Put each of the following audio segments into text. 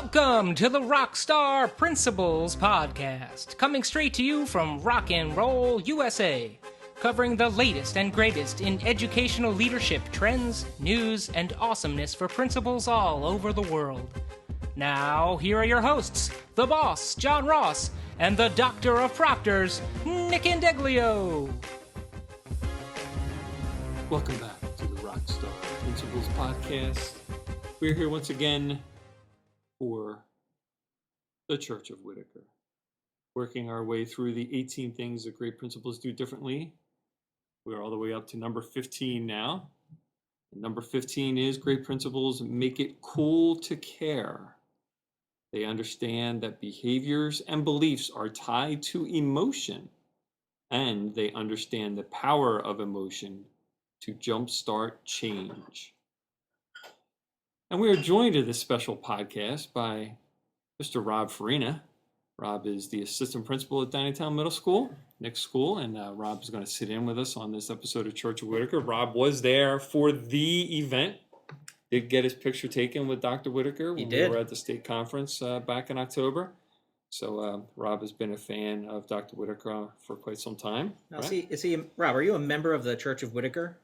Welcome to the Rockstar Principles Podcast, coming straight to you from Rock and Roll, USA, covering the latest and greatest in educational leadership trends, news, and awesomeness for principals all over the world. Now, here are your hosts, the boss, John Ross, and the Doctor of Proctors, Nick Indeglio. Welcome back to the Rockstar Principles Podcast. We're here once again for the Church of Whitaker, working our way through the 18 things that great principals do differently. We're all the way up to number 15 now. And number 15 is great principals make it cool to care. They understand that behaviors and beliefs are tied to emotion, and they understand the power of emotion to jumpstart change. And we are joined in this special podcast by Mr. Rob Farina. Rob is the assistant principal at Downtown Middle School, Nick's school, and Rob is going to sit in with us on this episode of Church of Whitaker. Rob was there for the event. Did get his picture taken with Dr. Whitaker when we were at the state conference back in October. So Rob has been a fan of Dr. Whitaker for quite some time. Now, right? Is he Rob, are you a member of the Church of Whitaker?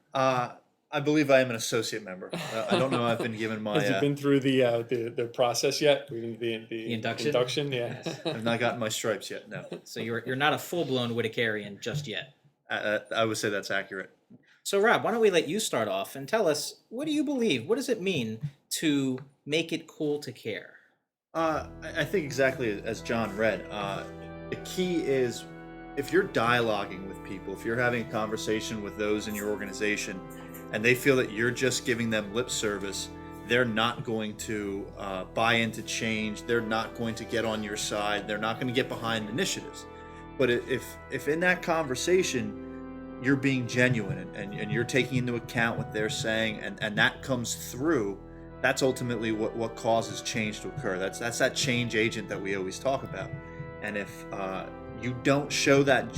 I believe I am an associate member. I don't know. I've been given my. Has he been through the process yet? The induction? Induction, yeah. Yes. I've not gotten my stripes yet. No. So you're not a full-blown Whitakerian just yet. I would say that's accurate. So Rob, why don't we let you start off and tell us, what do you believe? What does it mean to make it cool to care? I think exactly as John read. The key is if you're dialoguing with people, if you're having a conversation with those in your organization, and they feel that you're just giving them lip service, they're not going to buy into change. They're not going to get on your side. They're not going to get behind initiatives. But if in that conversation you're being genuine and you're taking into account what they're saying and that comes through, that's ultimately what causes change to occur. That's that change agent that we always talk about. And if you don't show that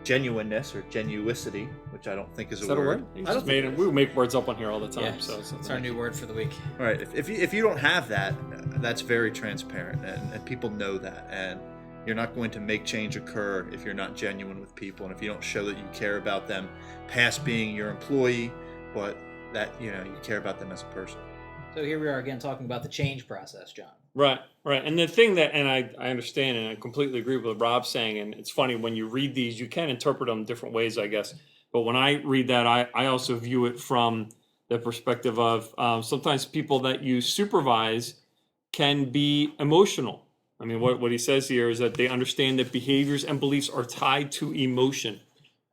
genuineness or genuicity, which I don't think is a word. We make words up on here all the time. Yeah, so it's our new word for the week. All right. If you don't have that, that's very transparent, and people know that. And you're not going to make change occur if you're not genuine with people, and if you don't show that you care about them, past being your employee, but that you care about them as a person. So here we are again talking about the change process, John. Right. And the thing that, and I understand and I completely agree with what Rob's saying, and it's funny, when you read these, you can interpret them different ways, I guess. But when I read that, I also view it from the perspective of sometimes people that you supervise can be emotional. I mean, what he says here is that they understand that behaviors and beliefs are tied to emotion.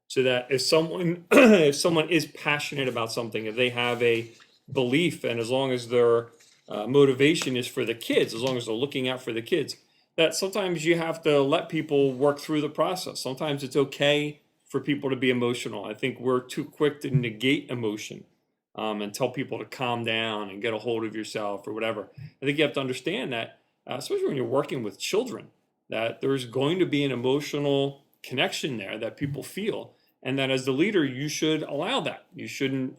So that if someone is passionate about something, if they have a belief, and as long as their motivation is for the kids, as long as they're looking out for the kids, that sometimes you have to let people work through the process. Sometimes it's okay for people to be emotional. I think we're too quick to negate emotion and tell people to calm down and get a hold of yourself or whatever. I think you have to understand that, especially when you're working with children, that there's going to be an emotional connection there that people feel, and that as the leader, you should allow that. You shouldn't,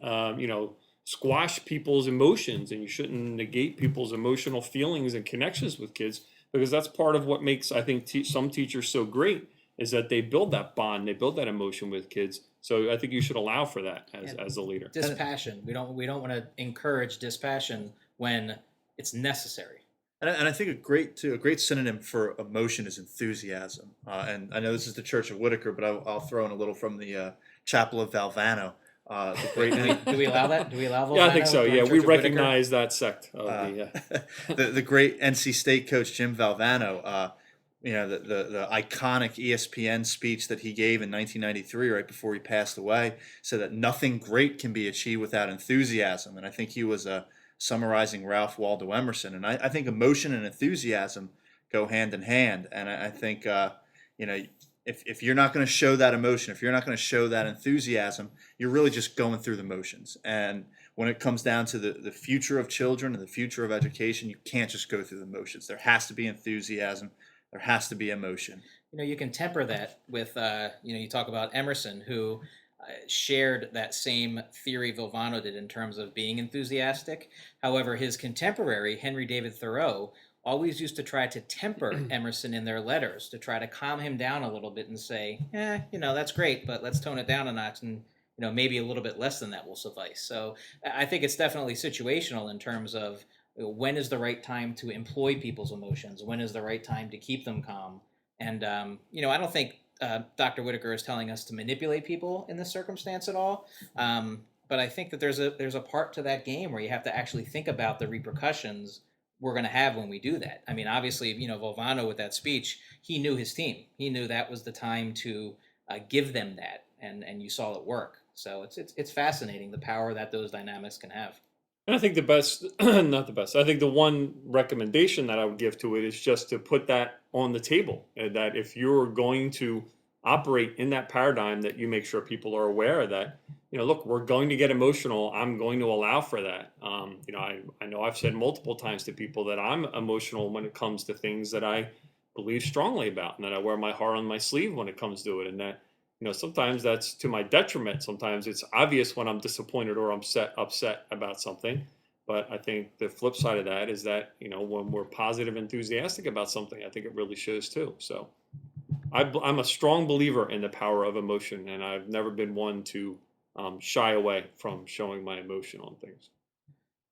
squash people's emotions, and you shouldn't negate people's emotional feelings and connections with kids, because that's part of what makes, I think, some teachers so great, is that they build that bond, they build that emotion with kids. So I think you should allow for that as a leader. Dispassion. We don't want to encourage dispassion when it's necessary. And I think a great synonym for emotion is enthusiasm. And I know this is the Church of Whitaker, but I'll throw in a little from the Chapel of Valvano. The great Do we allow that? Do we allow Valvano? Yeah, I think so. Yeah, we recognize that sect of the great NC State coach Jim Valvano. The iconic ESPN speech that he gave in 1993, right before he passed away, said that nothing great can be achieved without enthusiasm. And I think he was summarizing Ralph Waldo Emerson. And I think emotion and enthusiasm go hand in hand. And I think if you're not going to show that emotion, if you're not going to show that enthusiasm, you're really just going through the motions. And when it comes down to the future of children and the future of education, you can't just go through the motions. There has to be enthusiasm. There has to be emotion. You can temper that with, you talk about Emerson, who shared that same theory Valvano did in terms of being enthusiastic. However, his contemporary, Henry David Thoreau, always used to try to temper Emerson in their letters, to try to calm him down a little bit and say, that's great, but let's tone it down a notch, and maybe a little bit less than that will suffice. So I think it's definitely situational in terms of when is the right time to employ people's emotions, when is the right time to keep them calm. And, I don't think Dr. Whitaker is telling us to manipulate people in this circumstance at all. But I think that there's a part to that game where you have to actually think about the repercussions we're going to have when we do that. I mean, obviously, Valvano with that speech, he knew his team. He knew that was the time to give them that, and you saw it work. So it's fascinating, the power that those dynamics can have. And I think the best, not the best, I think the one recommendation that I would give to it is just to put that on the table, that if you're going to operate in that paradigm, that you make sure people are aware that, look, we're going to get emotional. I'm going to allow for that. I know I've said multiple times to people that I'm emotional when it comes to things that I believe strongly about, and that I wear my heart on my sleeve when it comes to it. And that, sometimes that's to my detriment. Sometimes it's obvious when I'm disappointed or I'm upset about something. But I think the flip side of that is that, when we're positive, enthusiastic about something, I think it really shows too. So I'm a strong believer in the power of emotion, and I've never been one to shy away from showing my emotion on things.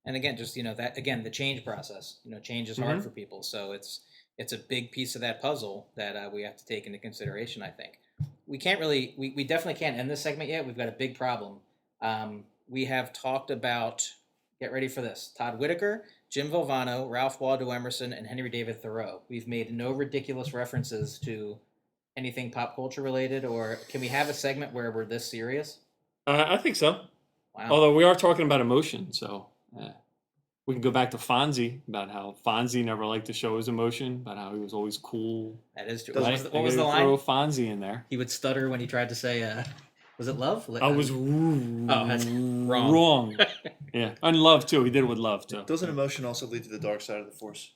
And again, just, the change process, change is hard for people. So it's a big piece of that puzzle that we have to take into consideration, I think. We definitely can't end this segment yet. We've got a big problem. We have talked about, get ready for this, Todd Whitaker, Jim Valvano, Ralph Waldo Emerson, and Henry David Thoreau. We've made no ridiculous references to anything pop culture related, or can we have a segment where we're this serious? I think so. Wow. Although we are talking about emotion, so we can go back to Fonzie, about how Fonzie never liked to show his emotion, about how he was always cool. That is true. Right? What was the line? Throw Fonzie in there. He would stutter when he tried to say, was it love? I was that's wrong. Wrong. Yeah, and love too. He did it with love too. Doesn't emotion also lead to the dark side of the Force?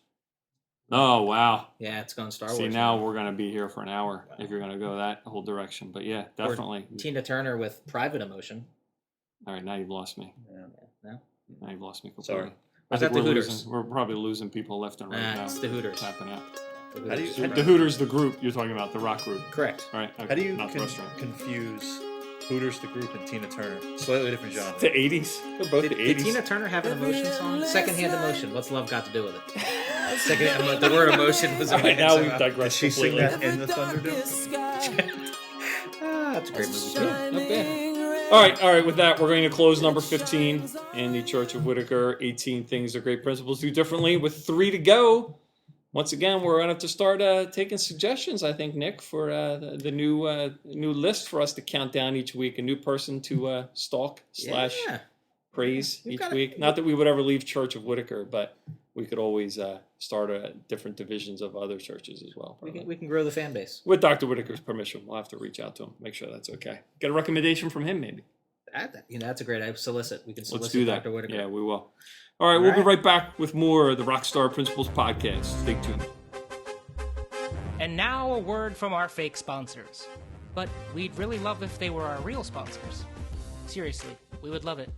Oh, wow. Yeah, it's going Star Wars. See, now we're going to be here for an hour if you're going to go that whole direction. But yeah, definitely. Or Tina Turner with private emotion. All right, now you've lost me. Yeah. No? Now you've lost me completely. Sorry. I think the Hooters? we're probably losing people left and right now. It's the Hooters. Tapping out. The Hooters, the group you're talking about, the rock group. Correct. All right. Okay. How do you not the restaurant. confuse Hooters, the group, and Tina Turner? Slightly different genre. The 80s. They're both the 80s. Did Tina Turner have an emotion song? Secondhand emotion. What's love got to do with it? The word emotion was in my now head we've somehow. digressed Did she sing completely. that in the Thunderdome? That's a great movie too. Not bad. All right. With that, we're going to close number 15 in the Church of Whitaker. 18 things that great principles do differently. With 3 to go. Once again, we're going to have to start taking suggestions, I think, Nick, for the new list for us to count down each week. A new person to stalk / praise each week. Not that we would ever leave Church of Whitaker, but we could always start different divisions of other churches as well. We can grow the fan base. With Dr. Whitaker's permission, we'll have to reach out to him, make sure that's okay. Get a recommendation from him, maybe. That's a great. I solicit. We can solicit Let's do that. Dr. Whitaker. Yeah, we will. All right, we'll be right back with more of the Rockstar Principles podcast. Stay tuned. And now a word from our fake sponsors. But we'd really love if they were our real sponsors. Seriously, we would love it.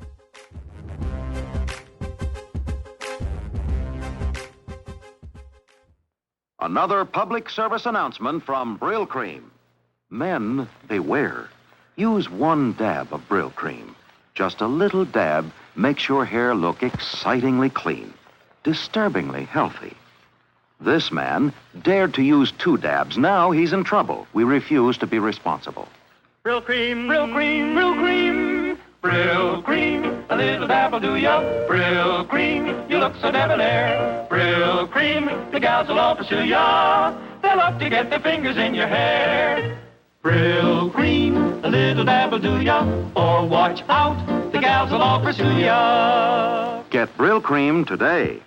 Another public service announcement from Brill Cream. Men, beware. Use 1 dab of Brill Cream. Just a little dab makes your hair look excitingly clean, disturbingly healthy. This man dared to use 2 dabs. Now he's in trouble. We refuse to be responsible. Brill Cream, Brill Cream, Brill Cream, Brill Cream, a little dab will do ya. Brill Cream, you look so debonair. Brill Cream, the gals will all pursue ya. They'll love to get their fingers in your hair. Brill Cream, a little dab will do ya. Or watch out, the gals will all pursue ya. Get Brill Cream today.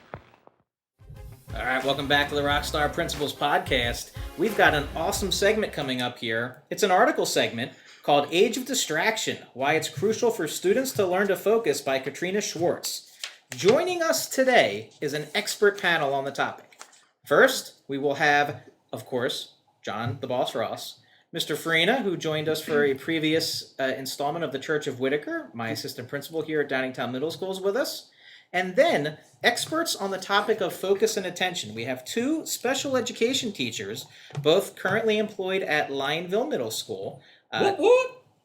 All right, welcome back to the Rockstar Principles podcast. We've got an awesome segment coming up here. It's an article segment called Age of Distraction, Why It's Crucial for Students to Learn to Focus by Katrina Schwartz. Joining us today is an expert panel on the topic. First, we will have, of course, John the Boss Ross, Mr. Farina, who joined us for a previous installment of the Church of Whitaker, my assistant principal here at Downingtown Middle School, is with us. And then experts on the topic of focus and attention. We have 2 special education teachers, both currently employed at Lionville Middle School.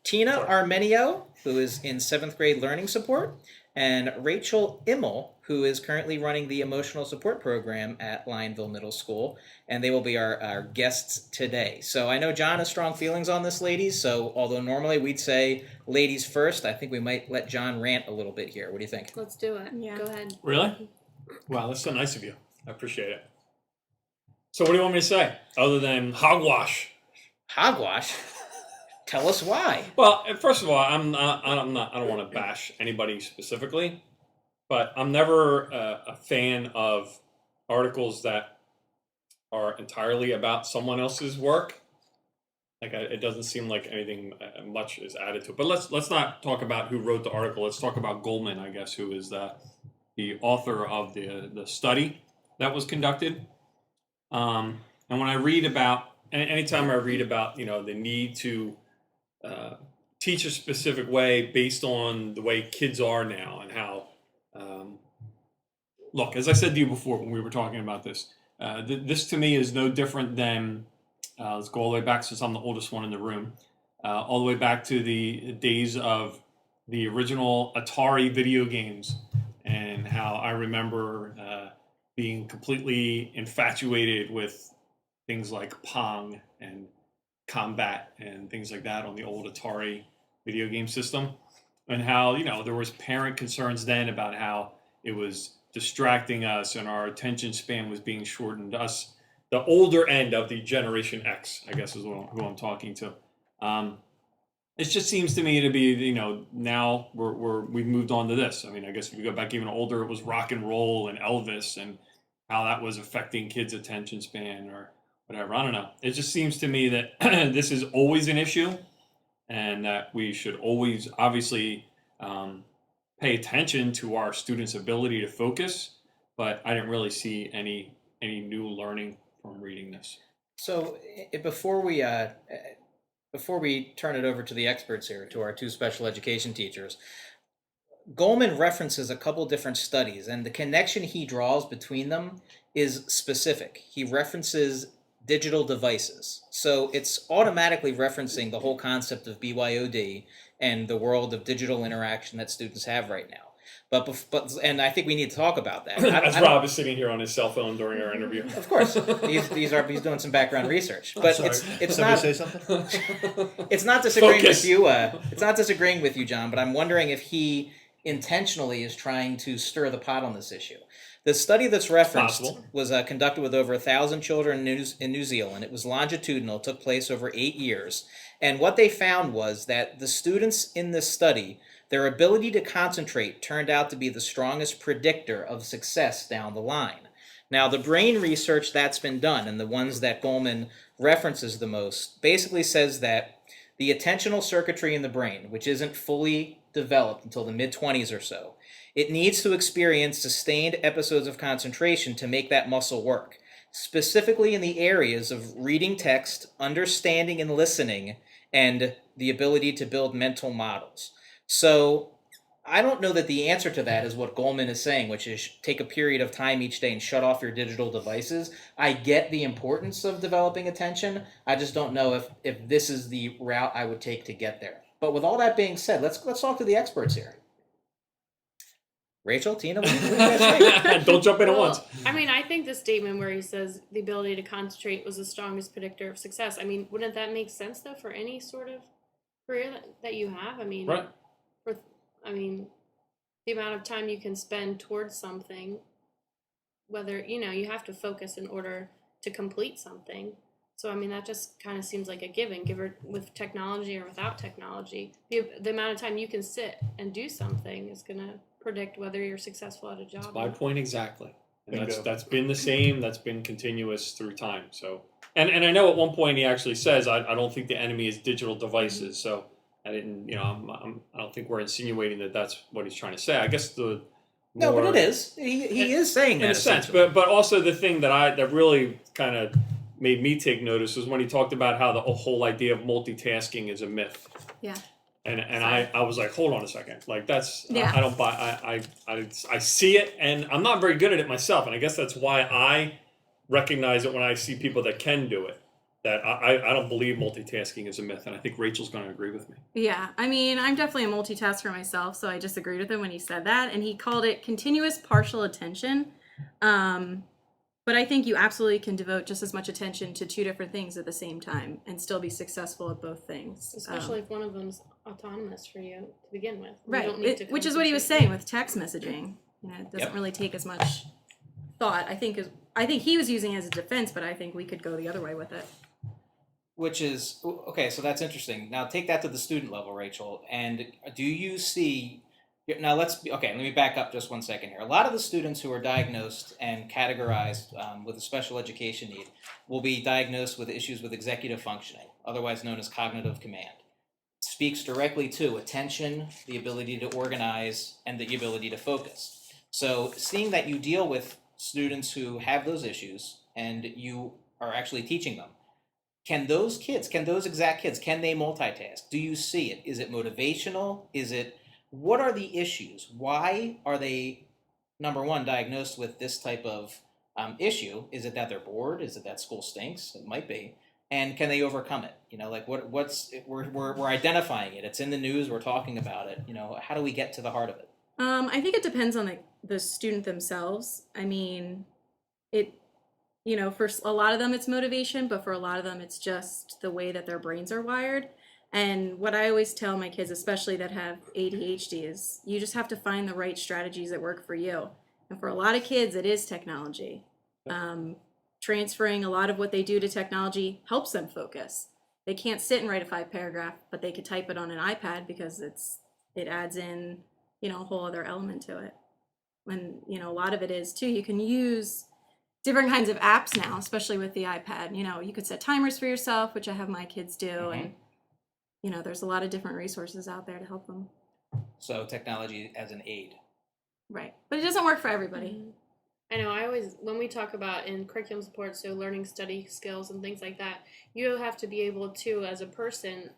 Tina Armenio, who is in 7th grade learning support, and Rachel Immel, who is currently running the emotional support program at Lionville Middle School, and they will be our guests today. So I know John has strong feelings on this, ladies, so although normally we'd say ladies first, I think we might let John rant a little bit here. What do you think? Let's do it. Yeah. Go ahead. Really? Wow, that's so nice of you. I appreciate it. So what do you want me to say other than hogwash? Hogwash? Tell us why. Well, first of all, I don't want to bash anybody specifically, but I'm never a fan of articles that are entirely about someone else's work. Like it doesn't seem like anything much is added to it. But let's not talk about who wrote the article. Let's talk about Goleman, I guess, who is the author of the study that was conducted. And when I read about, anytime I read about, the need to teach a specific way based on the way kids are now and how, look, as I said to you before when we were talking about this, this to me is no different than, let's go all the way back since I'm the oldest one in the room, all the way back to the days of the original Atari video games and how I remember being completely infatuated with things like Pong and Combat and things like that on the old Atari video game system, and how there was parent concerns then about how it was distracting us and our attention span was being shortened. Us, the older end of the Generation X, I guess is who I'm talking to. It just seems to me to be now we've moved on to this. I mean, I guess if you go back even older, it was rock and roll and Elvis and how that was affecting kids' attention span or whatever. I don't know. It just seems to me that this is always an issue and that we should always obviously pay attention to our students' ability to focus, but I didn't really see any new learning from reading this. So before we turn it over to the experts here, to our 2 special education teachers, Goleman references a couple different studies, and the connection he draws between them is specific. He references digital devices. So it's automatically referencing the whole concept of BYOD and the world of digital interaction that students have right now. But and I think we need to talk about that. As Rob is sitting here on his cell phone during our interview. Of course, he's doing some background research. But it's Somebody not. say something? It's not disagreeing Focus. with you. It's not disagreeing with you, John. But I'm wondering if he intentionally is trying to stir the pot on this issue. The study that's referenced was conducted with over 1,000 children in New Zealand. It was longitudinal, took place over 8 years. And what they found was that the students in this study, their ability to concentrate turned out to be the strongest predictor of success down the line. Now, the brain research that's been done, and the ones that Goleman references the most, basically says that the attentional circuitry in the brain, which isn't fully developed until the mid-20s or so, it needs to experience sustained episodes of concentration to make that muscle work, specifically in the areas of reading text, understanding and listening, and the ability to build mental models. So I don't know that the answer to that is what Goleman is saying, which is take a period of time each day and shut off your digital devices. I get the importance of developing attention. I just don't know if this is the route I would take to get there. But with all that being said, let's talk to the experts here. Rachel, Tina, what do you guys think? Don't jump in at once. I mean, I think the statement where he says the ability to concentrate was the strongest predictor of success. I mean, wouldn't that make sense though for any sort of career that you have? I mean, Right. The amount of time you can spend towards something, whether you have to focus in order to complete something. So I mean, that just kind of seems like a given, with technology or without technology. The amount of time you can sit and do something is going to predict whether you're successful at a job. That's my point exactly. And Bingo. that's been the same. That's been continuous through time. So, and I know at one point he actually says, I don't think the enemy is digital devices. So I didn't, I don't think we're insinuating that that's what he's trying to say. I guess No, but it is. He is saying that in a sense. essentially. But also the thing that really kind of made me take notice was when he talked about how the whole idea of multitasking is a myth. Yeah. And I was like, hold on a second, like that's Yeah. I don't buy I see it, and I'm not very good at it myself, and I guess that's why I recognize it when I see people that can do it. That I don't believe multitasking is a myth, and I think Rachel's going to agree with me. Yeah, I mean, I'm definitely a multitasker myself, so I disagreed with him when he said that, and he called it continuous partial attention. But I think you absolutely can devote just as much attention to two different things at the same time and still be successful at both things. Especially if one of them's autonomous for you to begin with. You Right, don't need to which is what he was concentrate. saying with text messaging. You know, it doesn't Yep. really take as much thought. I think he was using it as a defense, but I think we could go the other way with it. Which is okay, so that's interesting. Now take that to the student level, Rachel. And do you see now? Let me back up just 1 second here. A lot of the students who are diagnosed and categorized with a special education need will be diagnosed with issues with executive functioning, otherwise known as cognitive command. Speaks directly to attention, the ability to organize, and the ability to focus. So seeing that you deal with students who have those issues and you are actually teaching them, can those exact kids, can they multitask? Do you see it? Is it motivational? What are the issues? Why are they, number one, diagnosed with this type of issue? Is it that they're bored? Is it that school stinks? It might be. And can they overcome it? You know, like we're identifying it. It's in the news. We're talking about it. You know, how do we get to the heart of it? I think it depends on the student themselves. I mean, for a lot of them it's motivation, but for a lot of them it's just the way that their brains are wired. And what I always tell my kids, especially that have ADHD, is you just have to find the right strategies that work for you. And for a lot of kids, it is technology. Transferring a lot of what they do to technology helps them focus. They can't sit and write a 5-paragraph, but they could type it on an iPad because it adds in, a whole other element to it. And, a lot of it is too, you can use different kinds of apps now, especially with the iPad. You could set timers for yourself, which I have my kids do. Mm-hmm. And, there's a lot of different resources out there to help them. So technology as an aid. Right. But it doesn't work for everybody. Mm-hmm. I know, when we talk about in curriculum support, so learning study skills and things like that, you have to be able to, as a person,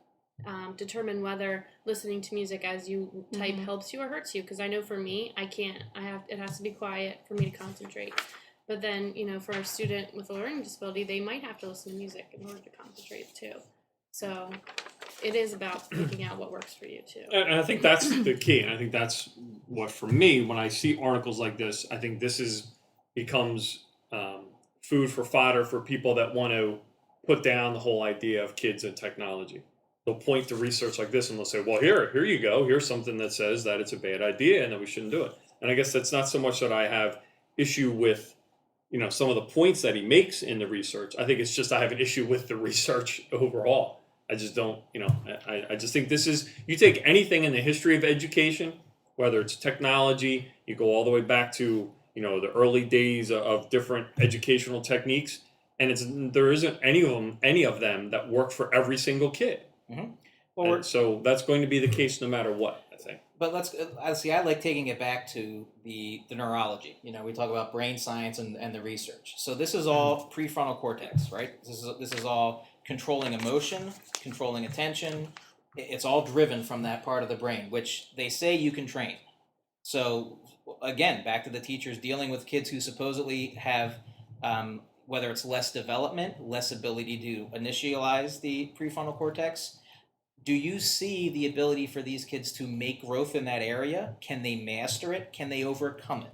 determine whether listening to music as you type helps you or hurts you. Because I know for me, it has to be quiet for me to concentrate. But then, for a student with a learning disability, they might have to listen to music in order to concentrate too. So it is about picking out what works for you too. And I think that's the key. And I think that's what, for me, when I see articles like this, I think this becomes food for fodder for people that want to put down the whole idea of kids and technology. They'll point to research like this and they'll say, well, here you go. Here's something that says that it's a bad idea and that we shouldn't do it. And I guess that's not so much that I have issue with, some of the points that he makes in the research. I think it's just I have an issue with the research overall. I just don't, I just think you take anything in the history of education, whether it's technology, you go all the way back to, the early days of different educational techniques, and there isn't any of them that work for every single kid. Mm-hmm. Well, so that's going to be the case no matter what, I think. But I like taking it back to the neurology. We talk about brain science and the research. So this is all prefrontal cortex, right? This is all controlling emotion, controlling attention. It's all driven from that part of the brain, which they say you can train. So again, back to the teachers dealing with kids who supposedly have, whether it's less development, less ability to initialize the prefrontal cortex. Do you see the ability for these kids to make growth in that area? Can they master it? Can they overcome it?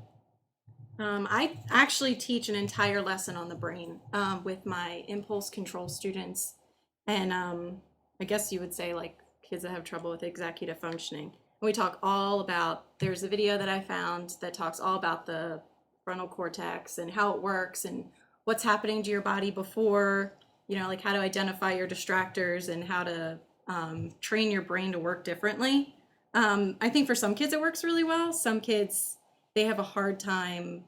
I actually teach an entire lesson on the brain with my impulse control students. And I guess you would say like kids that have trouble with executive functioning. And we talk all about, there's a video that I found that talks all about the frontal cortex and how it works and what's happening to your body before, like how to identify your distractors and how to train your brain to work differently. I think for some kids it works really well. Some kids, they have a hard time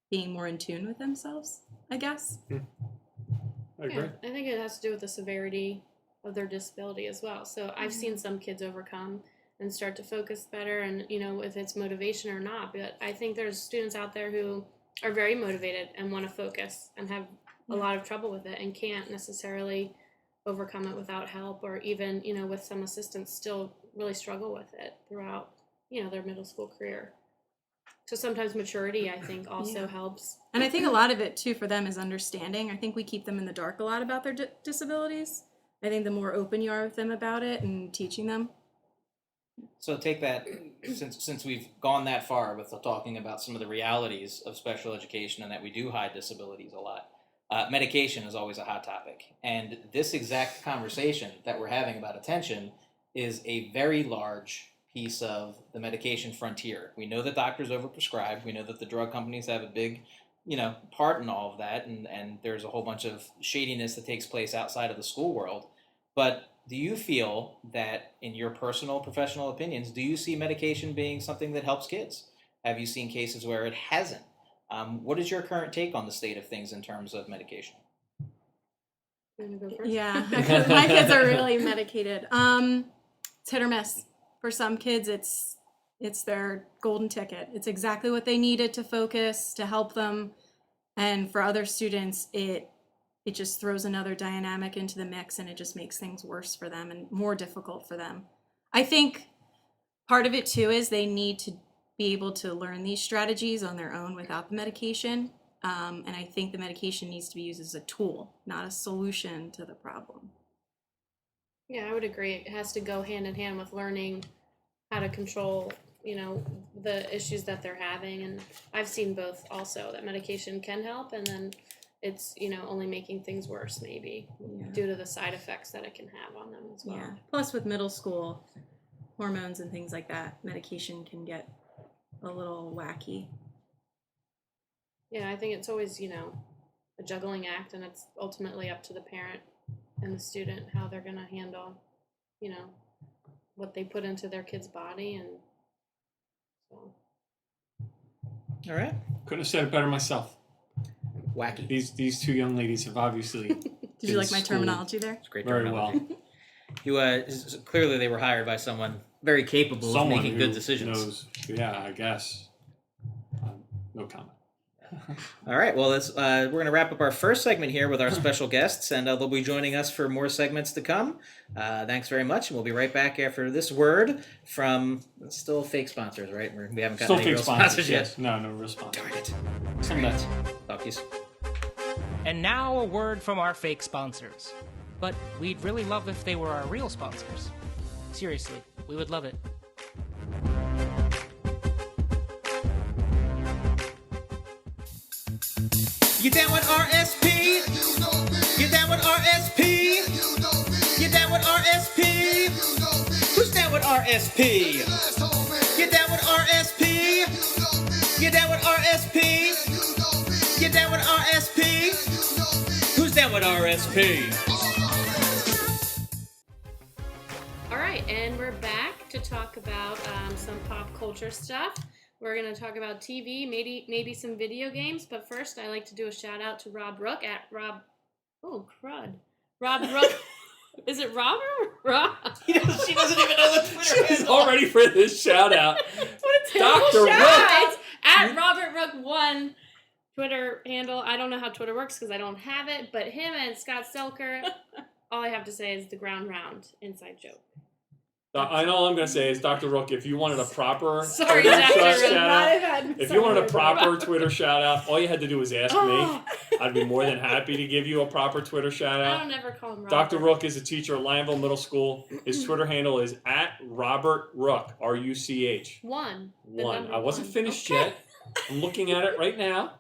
being more in tune with themselves, I guess. I agree. Yeah, I think it has to do with the severity of their disability as well. So I've seen some kids overcome and start to focus better, and if it's motivation or not. But I think there's students out there who are very motivated and want to focus and have a lot of trouble with it and can't necessarily overcome it without help, or even, with some assistance, still really struggle with it throughout, their middle school career. So sometimes maturity, I think, also helps. And I think a lot of it, too, for them is understanding. I think we keep them in the dark a lot about their disabilities. I think the more open you are with them about it and teaching them. So take that, since we've gone that far with talking about some of the realities of special education and that we do hide disabilities a lot, medication is always a hot topic. And this exact conversation that we're having about attention is a very large piece of the medication frontier. We know that doctors overprescribe. We know that the drug companies have a big, part in all of that. And there's a whole bunch of shadiness that takes place outside of the school world. But do you feel that, in your personal professional opinions, do you see medication being something that helps kids? Have you seen cases where it hasn't? What is your current take on the state of things in terms of medication? You want to go first? Yeah, my kids are really medicated. It's hit or miss. For some kids, it's their golden ticket. It's exactly what they needed to focus, to help them. And for other students, it just throws another dynamic into the mix, and it just makes things worse for them and more difficult for them. I think part of it too is they need to be able to learn these strategies on their own without the medication. And I think the medication needs to be used as a tool, not a solution to the problem. Yeah, I would agree. It has to go hand in hand with learning how to control, the issues that they're having. And I've seen both also, that medication can help, and then it's, only making things worse maybe due to the side effects that it can have on them as well. Yeah. Plus with middle school hormones and things like that, medication can get a little wacky. Yeah, I think it's always, a juggling act, and it's ultimately up to the parent and the student how they're going to handle, what they put into their kid's body. And so. All right. Couldn't have said it better myself. Wacky. These two young ladies have obviously Did you like my terminology there? It's great very terminology. well. Clearly they were hired by someone very capable of making good decisions. Knows, yeah, I guess. No comment. All right, well, we're going to wrap up our first segment here with our special guests, and they'll be joining us for more segments to come. Thanks very much, and we'll be right back after this word from still fake sponsors, right? We haven't got any real sponsors yet. Yes. No real sponsors. Darn it. Some nuts. Talk to you soon. And now a word from our fake sponsors. But we'd really love if they were our real sponsors. Seriously, we would love it. You down with RSP? You down with RSP? You down with RSP? Who's down with RSP? You down with RSP? You down with RSP? You down with RSP? Who's down with RSP? All right, and we're back to talk about some pop culture stuff. We're going to talk about TV, maybe some video games, but first I like to do a shout out to Rob Rook at Rob Rook. Is it Rob or Rob? She doesn't even know the Twitter She's handle. all ready for this shout out. What a terrible Dr. shout Rook. out. It's at Robert Rook 1 Twitter handle. I don't know how Twitter works because I don't have it, but him and Scott Selker, all I have to say is the ground round inside joke. I know all I'm going to say is, Dr. Rook, if you wanted a proper Sorry, Twitter Dr. Rook. shout out, if you wanted a proper Twitter shout out, all you had to do was ask me. I'd be more than happy to give you a proper Twitter shout I out. don't ever call him Robert. Dr. Rook is a teacher at Lionville Middle School. His Twitter handle is at Robert Rook, R-U-C-H. One. I wasn't finished yet. I'm looking at it right now.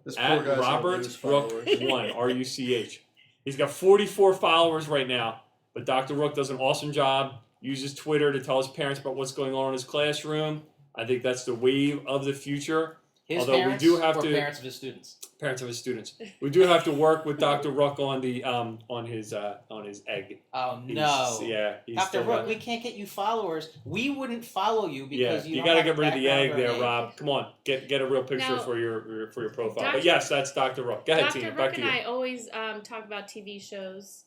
This poor At guy's Robert got Rook followers. 1, R-U-C-H. He's got 44 followers right now, but Dr. Rook does an awesome job. Uses Twitter to tell his parents about what's going on in his classroom. I think that's the wave of the future. His Although parents we do have or to parents of his students? Parents of his students. We do have to work with Dr. Rook on the on his egg. Oh no! He's Dr. still Rook, got- we can't get you followers. We wouldn't follow you Yeah, because you don't got to have get rid of the egg background or there, an egg. Rob. Come on, get a real picture Now, for your profile. Dr. But yes, that's Dr. Rook. Go ahead, Dr. Tina. Rook Back to and you. I always talk about TV shows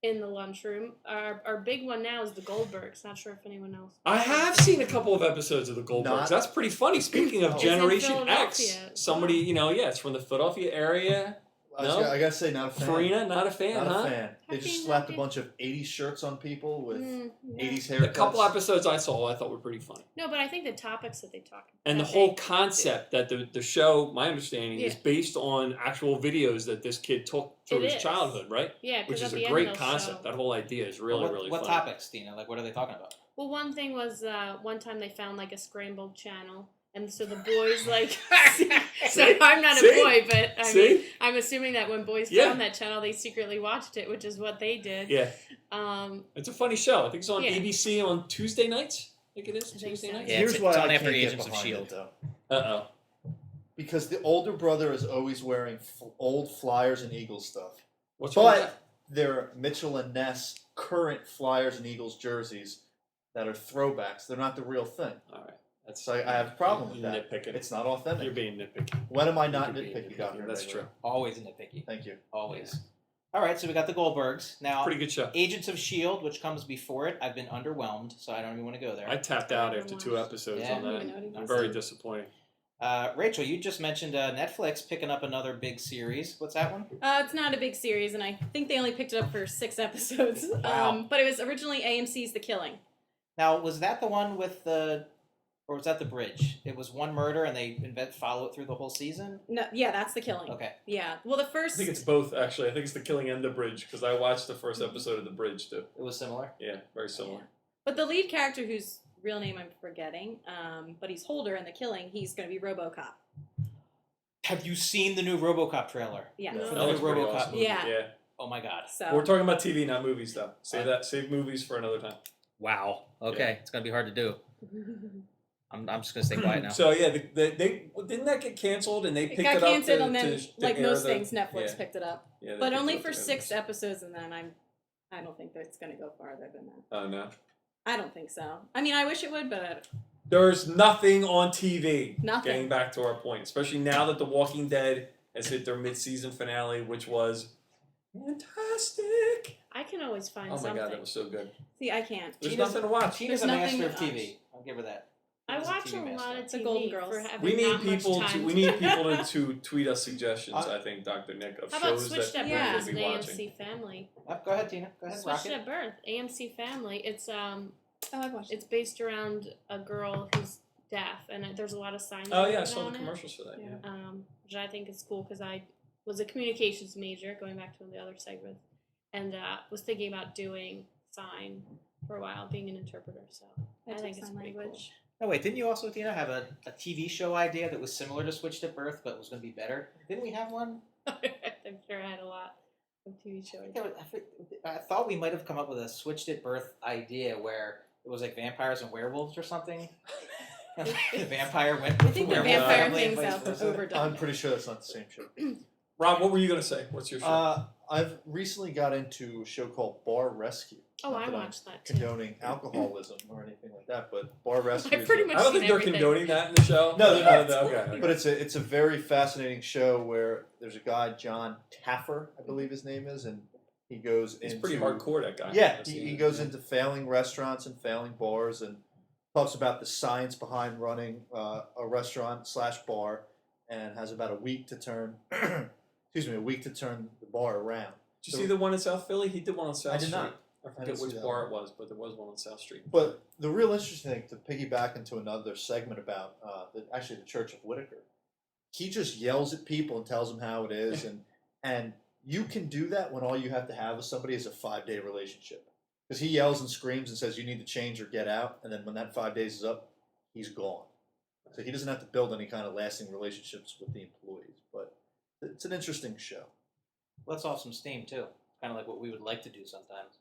in the lunchroom. Our big one now is the Goldbergs. Not sure if anyone else. I have seen a couple of episodes of the Goldbergs. Not- That's pretty funny. Speaking of It's in Generation X, Philadelphia. somebody, it's from the Philadelphia area. No? I gotta say, not a fan. Farina, not a fan, Not huh? a fan. They How just can you slapped a not bunch of 80s shirts on people with Yeah. 80s The haircuts. couple episodes I saw, I thought were pretty funny. No, but I think the topics that they talk And the that whole they concept that the show, my understanding, is Yeah. based on actual videos that this kid took through It his is. childhood, right? Yeah, Which is because at a the great end they'll concept. show- That whole idea is really, really what funny. topics, Tina? Like, what are they talking about? Well, one thing was one time they found like a scrambled channel, and so the boys like. So I'm not See? a boy, but I See? mean, I'm assuming that when boys Yeah. found that channel, they secretly watched it, which is what they did. Yeah, Um, it's a funny show. I think it's on Yeah. ABC on Tuesday nights. I think it is I think Tuesday so. nights. Yeah, Here's it's why on I after can't get Agents of behind S.H.I.E.L.D.. it, Uh though. oh. Because the older brother is always wearing old Flyers and Eagles stuff. What's wrong with that? But they're Mitchell and Ness current Flyers and Eagles jerseys that are throwbacks. They're not the real thing. All right. That's So I have a problem with you're that. nitpicking. It's not authentic. You're being nitpicky. When am I not You're being nitpicky, Dr. That's Bagley? true. Always nitpicky. Thank you. Always. All right, so we got the Goldbergs. Now, Pretty good show. Agents of S.H.I.E.L.D., which comes before it, I've been underwhelmed, so I don't even want to go there. I tapped out after 2 episodes Yeah. on that. I don't even know what he I'm does. very disappointed. Rachel, you just mentioned Netflix picking up another big series. What's that one? It's not a big series, and I think they only picked it up for 6 episodes. Wow. But it was originally AMC's The Killing. Now, was that the one with the, or was that The Bridge? It was one murder, and they follow it through the whole season. No, yeah, that's The Killing. Okay. Yeah. Well, the I first. think it's both, actually. I think it's The Killing and The Bridge, because I watched the first episode of The Bridge, too. It was similar. Yeah, very similar. But the lead character, whose real name I'm forgetting, but he's Holder in The Killing, he's going to be RoboCop. Have you seen the new RoboCop trailer? Yeah. No. For That the looks new pretty RoboCop awesome. movie? Yeah. Oh my god. So. We're talking about TV, not movies, though. Save movies for another time. Wow. Okay, Yeah. it's gonna be hard to do. I'm just gonna stay quiet now. So, yeah, they didn't that get canceled, and they It picked got it up canceled, to, and then, to like air most the- things, Netflix yeah. picked it up. Yeah, they But picked only it up for to 6 air. episodes, and then I don't think that it's going to go farther than that. Oh, no. I don't think so. I mean, I wish it would, but There's nothing on TV. Nothing. Getting back to our point, especially now that The Walking Dead has hit their mid-season finale, which was fantastic. I can always find Oh my something. god, that was so good. see, I can't. There's nothing to watch. Tina's There's a master nothing of to TV. I'll give her that. I Tina's a watch TV a lot master. of The TV Golden Girls. for having We need not much people time to to tweet us suggestions. I think, Dr. Nick, of How about shows Switched that at we Yeah. Birth should as be an watching. AMC Family? Go ahead, Tina. Go ahead, rock Switched it. at Birth, AMC Family. It's Oh, I watched it's based around a girl who's deaf, and there's a lot of sign Oh yeah, I language saw on the it. commercials for that. Yeah. Which I think is cool because I was a communications major, going back to one of the other segments, and was thinking about doing sign for a while, being an interpreter. So I think it's sign pretty language. Oh wait, didn't you also, Tina, have a TV show idea that was similar to Switched at Birth, but was going to be better? Didn't we have one? cool. I'm sure I had a lot of TV shows. I thought we might have come up with a Switched at Birth idea where it was like vampires and werewolves or something. The vampire went I with think the the werewolf vampire family and thing's vice versa. overdone. I'm pretty sure that's not the same show. Rob, what were you gonna say? What's your show? I've recently got into a show called Bar Rescue. Oh, Not I that I'm watched that too. condoning alcoholism or anything like that, but Bar Rescue. I've pretty is a- much I don't seen think they're everything. condoning that in the show. No, they're not. Okay. But it's a very fascinating show where there's a guy, John Taffer, I believe his name is, and he goes He's into pretty hardcore, that guy. Yeah, I've he seen it. goes into failing restaurants and failing bars and talks about the science behind running a restaurant / bar, and has about a week to turn a week to turn the bar around. Did you see the one in South Philly? He did one on South I did Street. not. I I forget didn't see which that bar one. it was, but there was one on South Street. But the real interesting thing, to piggyback into another segment about the Church of Whitaker, he just yells at people and tells them how it is, and you can do that when all you have to have with somebody is a 5-day relationship, because he yells and screams and says you need to change or get out, and then when that 5 days is up, he's gone. So he doesn't have to build any kind of lasting relationships with the employees. But it's an interesting show. Let's off some steam too. Kind of like what we would like to do sometimes.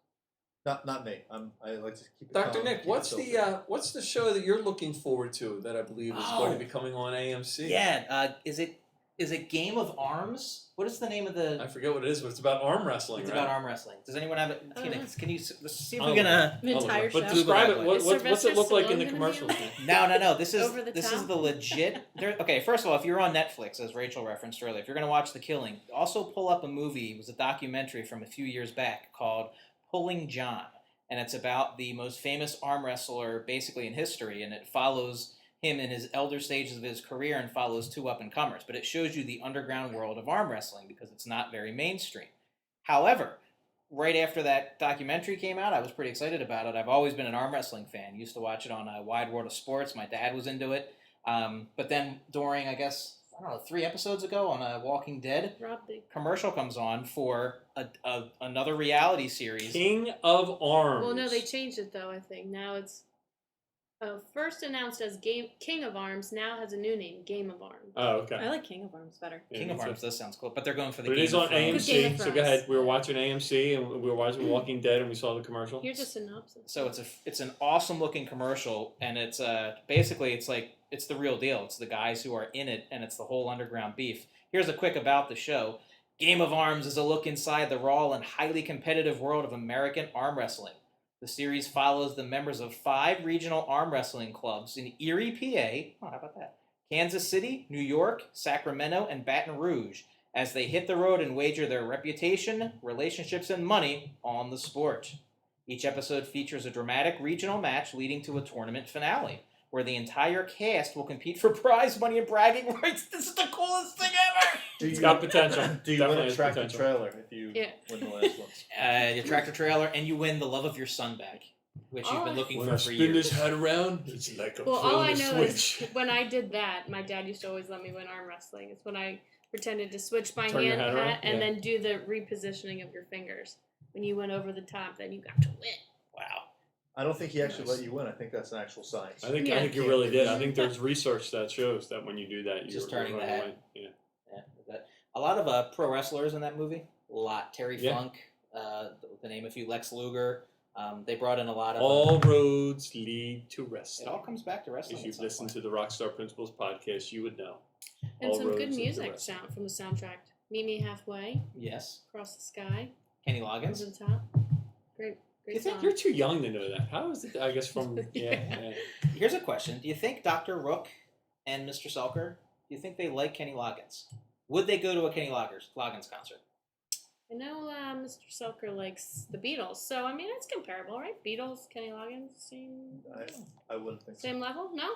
Not me. I like to keep it Dr. calm, Nick, keep it what's filtered. what's the show that you're looking forward to that I believe is going to be coming on AMC? Yeah, is it Game of Arms? What is the name of the? I forget what it is, but it's about arm wrestling. It's right? about arm wrestling. Does anyone have it? Oh, Tina, yeah. can you let's see if I'll we're gonna? An entire But show. describe it. Is What's it Sylvester look like in the Stallone gonna be commercials? on it? No. This is Over the top? the legit. Okay, first of all, if you're on Netflix, as Rachel referenced earlier, if you're gonna watch The Killing, also pull up a movie. It was a documentary from a few years back called Pulling John, and it's about the most famous arm wrestler basically in history, and it follows him in his elder stages of his career and follows 2 up-and-comers, but it shows you the underground world of arm wrestling because it's not very mainstream. However, right after that documentary came out, I was pretty excited about it. I've always been an arm wrestling fan. Used to watch it on Wide World of Sports. My dad was into it. But then during, I guess, 3 episodes ago on Walking Dead, commercial comes on for another reality series. King of Arms. Well, no, they changed it though. I think now it's first announced as King of Arms. Now has a new name, Game of Arms. Oh, okay. I like King of Arms better. King of Arms does sounds cool, but they're going for the. But it Game is of on Thrones. Game of AMC, so Thrones. go ahead. We were watching AMC and we were watching Walking Dead, and we saw the commercial. Here's a synopsis. So it's an awesome looking commercial, and it's basically it's the real deal. It's the guys who are in it, and it's the whole underground beef. Here's a quick about the show. Game of Arms is a look inside the raw and highly competitive world of American arm wrestling. The series follows the members of 5 regional arm wrestling clubs in Erie, PA. Oh, how about that? Kansas City, New York, Sacramento, and Baton Rouge as they hit the road and wager their reputation, relationships, and money on the sport. Each episode features a dramatic regional match leading to a tournament finale, where the entire cast will compete for prize money and bragging rights. This is the coolest thing ever! It's got potential. Do you Definitely win a has tractor potential. trailer if you win the last one? You tractor trailer, and you win the love of your son back, which you've been looking When for I for spin years. this hat around, it's like a Well, all I throw know the is switch. when I did that, my dad used to always let me win arm wrestling. It's when I pretended to switch my Turn your hand hat around? and Yeah. then do the repositioning of your fingers. When you went over the top, then you got to win. Wow. I don't think he actually let you win. I think that's an actual science. I think Yeah. you really did. I think there's research that shows that when you do that, Just you're turning the running hat. away. Yeah. Yeah, a lot of pro wrestlers in that movie. A lot. Terry Yeah. Funk, to name a few, Lex Luger. They brought in a lot of... All roads lead to it wrestling. all comes back to wrestling. If at you've some listened point. to the Rockstar Principles podcast, you would know. And All some roads good lead to music wrestling. from the soundtrack. Meet Me Halfway, Yes. Across the Sky, Kenny Over Loggins. the Top. Great You think song. you're too young to know that? How is it? I guess from yeah. Here's a question. Do you think Dr. Rook and Mr. Selker, do you think they like Kenny Loggins? Would they go to a Kenny Loggins concert? I know Mr. Selker likes the Beatles, so I mean it's comparable, right? Beatles, Kenny Loggins, same I wouldn't think so. same level? No,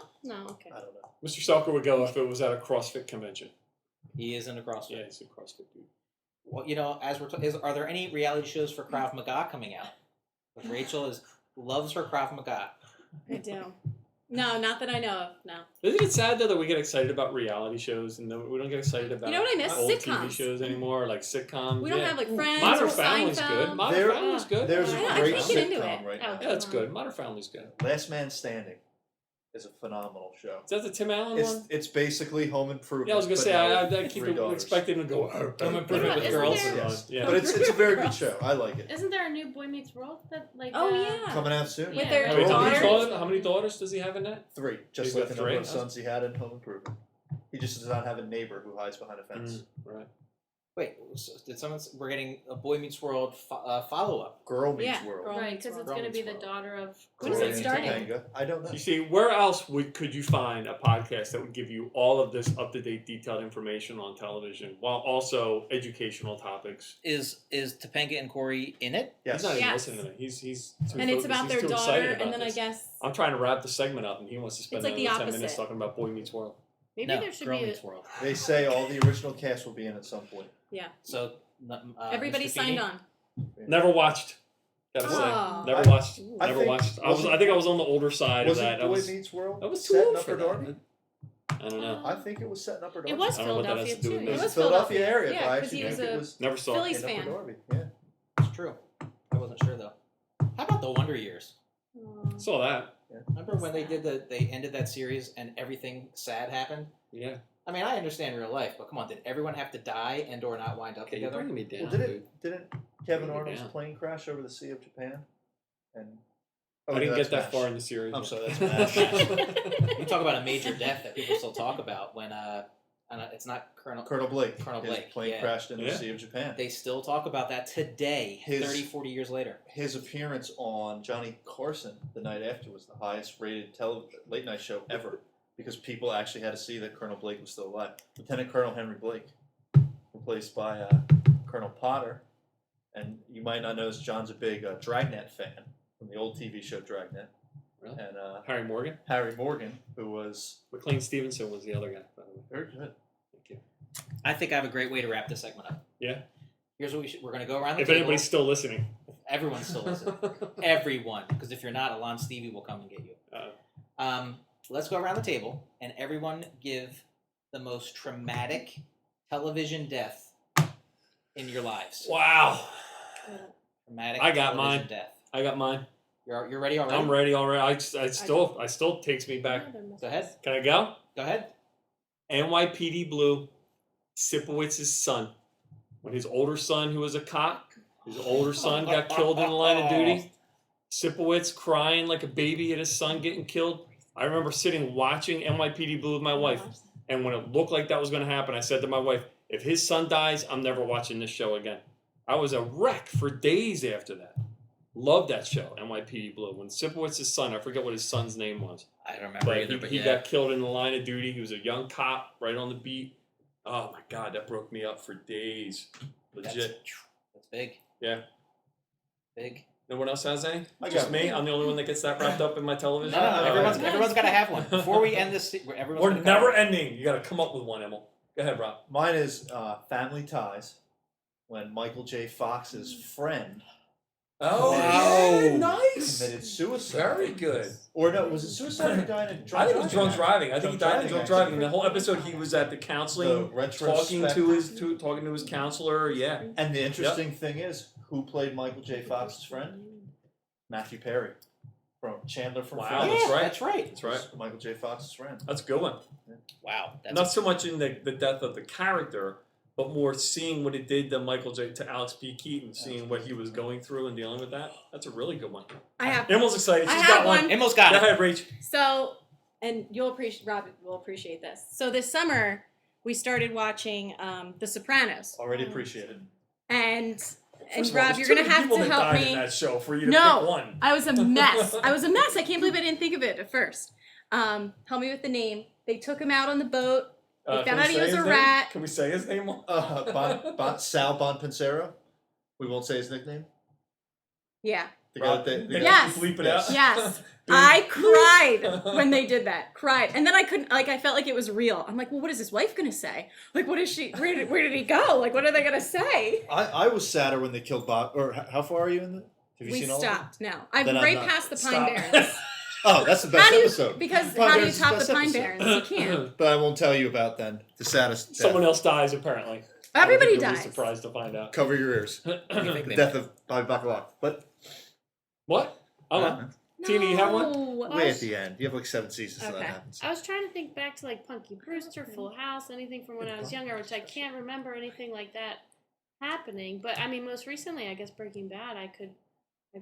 okay. I don't know. Mr. Selker would go if it was at a CrossFit convention. He is into CrossFit. Yeah, he's a CrossFit dude. Well, as are there any reality shows for Krav Maga coming out? But Rachel loves her Krav Maga. I do. No, not that I know of. No. Isn't it sad though that we get excited about reality shows and then we don't get excited about You know what I miss? old TV Sitcoms. shows anymore, like sitcoms? We don't yeah. have like Friends Modern or Family's Seinfeld. good. Modern There- Family's good. There's I a know, I great can't get into sitcom it. right Oh. now. Yeah, it's good. Modern Family's good. Last Man Standing is a phenomenal show. Is that the Tim Allen one? It's basically Home Improvement. Yeah, I was gonna but say now I with keep 3 daughters. expecting to go. Home Improvement with Isn't girls. there- Yes. Yeah. But it's a very good Girls. show. I like it. Isn't there a new Boy Meets World that like? Oh, yeah. Coming out soon. With Yeah. their Wait, daughters. how many daughters does he have in that? 3, just He's like got the number 3? of sons he had in Home Improvement. He just does not have a neighbor who hides behind a fence. Right. Wait, so did someone? We're getting a Boy Meets World follow up. Girl Meets Yeah, World. Girl Right, Meets because it's World. going to be Girl the Meets daughter of. When is it starting? Topanga. I don't know. You see, where else could you find a podcast that would give you all of this up-to-date, detailed information on television, while also educational topics? Is Topanga and Corey in it? Yes. He's not even Yes. listening to me. He's too And it's focused. about He's their too daughter, excited about and then this. I guess I'm trying to wrap the segment up, and he wants to spend It's like another the 10 minutes opposite. talking about Boy Meets World. Maybe No, there should Girl be. Meets World. They say all the original cast will be in at some point. So everybody Mr. signed Feeney? on. Never watched. Gotta Oh. say, never watched. I Never think- watched. I wasn't- think I was on the older side of Was that. it I Boy was. Meets World? I was too set in old Upper for Darby? that. I don't know. I think it was set in Upper Darby. It was I don't know what that has Philadelphia to do too. with It me. was It was Philadelphia Philadelphia. area, Yeah, but I 'cause actually he was think it a was Never saw Phillies it. in Upper fan. Darby. Yeah. It's true. I wasn't sure though. How about the Wonder Years? Saw that. Remember when they ended that series and everything sad happened? Yeah. I mean, I understand real life, but come on, did everyone have to die and or not wind up Okay, you're together? bringing me down, Well, dude. didn't Kevin Bring it Arnold's down. plane crash over the Sea of Japan? And I didn't get that that's far MASH. in the series. I'm yet. sorry, that's MASH. You talk about a major death that people still talk about when it's not Colonel Colonel Blake. Colonel His Blake, plane yeah. crashed in Yeah. the Sea of Japan. They still talk about that today, His- 30, 40 years later. His appearance on Johnny Carson the night after was the highest rated late night show ever because people actually had to see that Colonel Blake was still alive. Lieutenant Colonel Henry Blake, replaced by Colonel Potter. And you might not notice John's a big Dragnet fan from the old TV show Dragnet. Really? And Harry Morgan? Harry Morgan, who was McLean Stevenson was the other guy, by the way. very good. Thank you. I think I have a great way to wrap this segment up. Yeah? Here's what we're going to go around the If table. anybody's still listening. Everyone's still listening. Everyone. Because if you're not, Alon Stevie will come and get you. Let's go around the table and everyone give the most traumatic television death in your lives. Wow. Traumatic I got television mine. death. I got mine. You're ready already? I'm ready already. I still takes me back. Go ahead. Can I go? Go ahead. NYPD Blue, Sipowitz's son. When his older son, who was a cop, his older son got killed in the line of duty. Sipowicz crying like a baby at his son getting killed. I remember sitting watching NYPD Blue with my wife, and when it looked like that was going to happen, I said to my wife, if his son dies, I'm never watching this show again. I was a wreck for days after that. Loved that show, NYPD Blue. When Sipowitz's son, I forget what his son's name was. I don't remember But either, he got killed in the line of duty. He was a young cop right on the beat. Oh my God, that broke me up for days. Legit. That's big. Yeah. Big. No one else has any? I Just got me? one. I'm the only one that gets that wrapped up in my television? No, everyone's got to have one. Before we end this, everyone's We're gonna never ending. You got to come up with one, Emil. Go ahead, Rob. Mine is Family Ties, when Michael J. Fox's friend Oh, yeah, nice. committed suicide. Very good. Or no, was it suicide or he died in drunk I think it was drunk driving. I think he died in drunk driving. accident. The whole episode, he was at the counseling, The talking to his counselor. Yeah. And the interesting thing is, who played Michael J. Fox's friend? Matthew Perry from Chandler from Wow, Friends. that's right. That's right. That's right. Michael J. Fox's friend. That's a good one. Wow. That's Not so much in the death of the character, but more seeing what it did to Alex P. Keaton, seeing what he was going through and dealing with that. That's a really good one. I have Emil's excited. I She's have got one. one. Emil's got Go it. ahead, Rach. So, and Rob will appreciate this. So this summer we started watching The Sopranos, Already appreciated. and First of all, Rob, there's you're too gonna many have people to that help died me. in that show for you to No, pick one. I was a mess. I can't believe I didn't think of it at first. Help me with the name. They took him out on the boat. They Can found we out he say was his a name? rat. Can we say his name? Sal Bonpensero. We won't say his nickname. Yeah. The guy Rob, that can Yes. you bleep it out? Yes. I cried when they did that. Cried. And then I couldn't, I felt like it was real. I'm like, well, what is his wife going to say? Like, what is she, where did he go? Like, what are they going to say? I was sadder when they killed Bob. Or how far are you in the? Have you We seen all of it? stopped now. I'm Then I'm right not. past the Pine Stop. Barrens. Oh, that's the best episode. Because Pine how do you Barrens is top the best Pine episode. Barrens? You can't. But I won't tell you about then. The saddest. Someone death. else dies, apparently. Everybody I don't think you'll be dies. surprised to find out. Cover your ears. What do you think The they death of Bobby Bacalao. But What? I don't know. Tina, you have one? No. way at the end. You have like 7 seasons so that Okay. happens. I was trying to think back to like Punky Brewster, Full House, anything from when I was younger, which I can't remember anything like that happening. But I mean, most recently, I guess Breaking Bad, I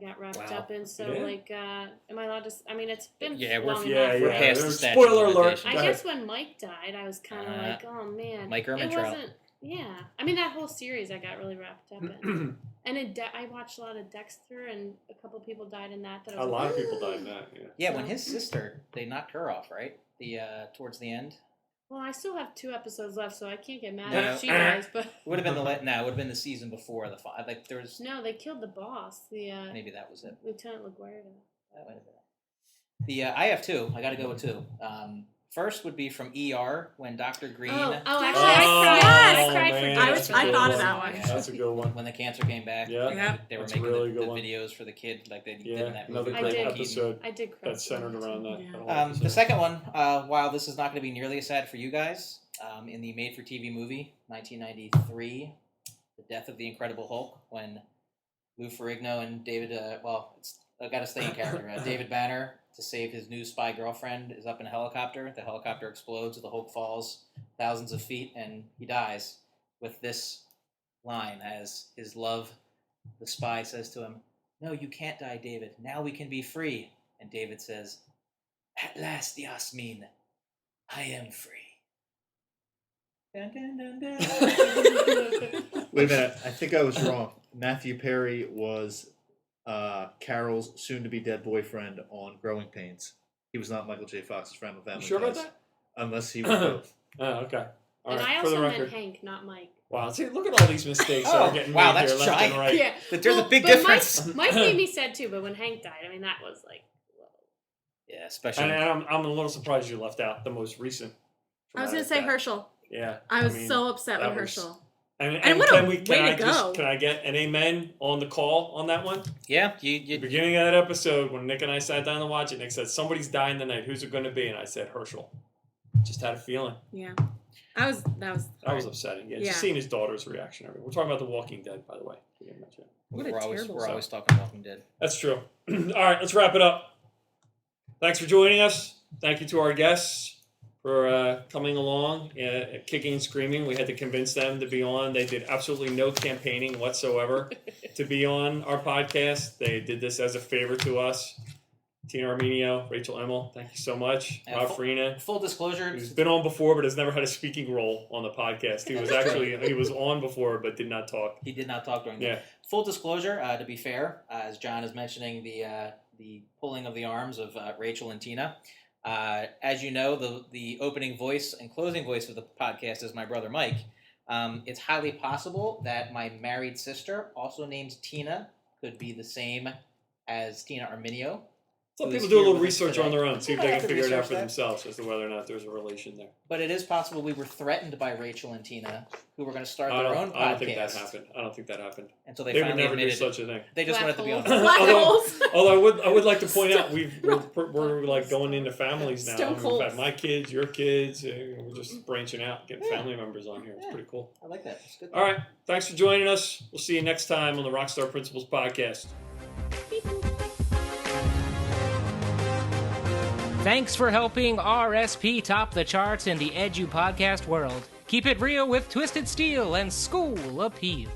got wrapped Wow. up in. So Yeah. like, am I allowed to? I mean, it's been Yeah, we're- long Yeah, enough. We're yeah. past the There's- statute of spoiler alert. limitations. I Go ahead. guess when Mike died, I was kind of like, oh man, Mike it Ehrmantraut. wasn't. Yeah, I mean that whole series, I got really wrapped up in. And I watched a lot of Dexter, and a couple people died in that. I A was lot like, of people died in that. Yeah. Yeah, when his sister, they knocked her off, right? Towards the end. Well, I still have 2 episodes left, so I can't get mad No. if she dies. But It would have been it would have been the season before the like there was no, they killed the boss, the maybe that was it. Lieutenant LaGuardia. That might have been it. I have 2. I got to go with 2. First would be from ER when Dr. Green. Oh, actually, Oh, I cried. I cried man, for that's Dexter. a good I thought one. of that one. That's a good one. When the cancer came back. Yeah. Yeah. They were That's a making really the good one. videos for the kid like they did Yeah, in that another movie. I great did. episode I did cry. that's centered around that. Yeah. that whole The episode. second one, while this is not going to be nearly as sad for you guys, in the made-for-TV movie, 1993, The Death of the Incredible Hulk, when Lou Ferrigno and David, I've got to stay in character, David Banner, to save his new spy girlfriend, is up in a helicopter. The helicopter explodes, the Hulk falls thousands of feet, and he dies with this line as his love, the spy, says to him, "No, you can't die, David. Now we can be free." And David says, "At last, Yasmin, I am free." Dun, dun, dun, dun. Wait a minute. I think I was wrong. Matthew Perry was Carol's soon-to-be dead boyfriend on Growing Pains. He was not Michael J. Fox's friend with Family You sure about Ties. that? Unless he was both. Oh, okay. All And right. I For the also meant record. Hank, not Mike. Wow. See, look at all these mistakes that Oh, are getting wow, made that's here, left and giant. right. Yeah, There's a big but difference. Mike made me sad too, but when Hank died, I mean, that was like, whoa. Yeah, especially. And I'm a little surprised you left out the most recent. I was going to say death. Herschel. Yeah. I was so upset with Herschel. And what a way to go. Can I get an amen on the call on that one? Yeah, The beginning of that episode, when Nick and I sat down to watch it, Nick said, somebody's dying tonight. Who's it going to be? And I said, Herschel. Just had a feeling. Yeah. That was upsetting. Yeah, Yeah. just seeing his daughter's reaction. We're talking about The Walking Dead, by the way. We didn't mention it. we're terrible always talking Walking Dead. That's true. All right, let's wrap it up. Thanks for joining us. Thank you to our guests for coming along, kicking and screaming. We had to convince them to be on. They did absolutely no campaigning whatsoever to be on our podcast. They did this as a favor to us. Tina Armenio, Rachel Immel, thank you so much. Rob Farina. Full disclosure. He's been on before, but has never had a speaking role on the podcast. He was on before, but did not talk. He did not talk during Yeah. Full disclosure, to be fair, as John is mentioning the pulling of the arms of Rachel and Tina. As you know, the opening voice and closing voice of the podcast is my brother Mike. It's highly possible that my married sister, also named Tina, could be the same as Tina Armenio. Some people do a little research on their own, see if they can figure it out for themselves as to whether or not there's a relation there. But it is possible we were threatened by Rachel and Tina, who were going to start their own podcast. I don't think that happened. I don't think that happened. And so they would finally never admitted do such a thing. They just wanted to be on. Although I would like to point out we're like going into families now. We've had my kids, your kids. We're just branching out, getting family members on here. It's pretty cool. I like that. It's good. All right, thanks for joining us. We'll see you next time on the Rockstar Principles podcast. Thanks for helping RSP top the charts in the Edu podcast world. Keep it real with Twisted Steel and School Appeal.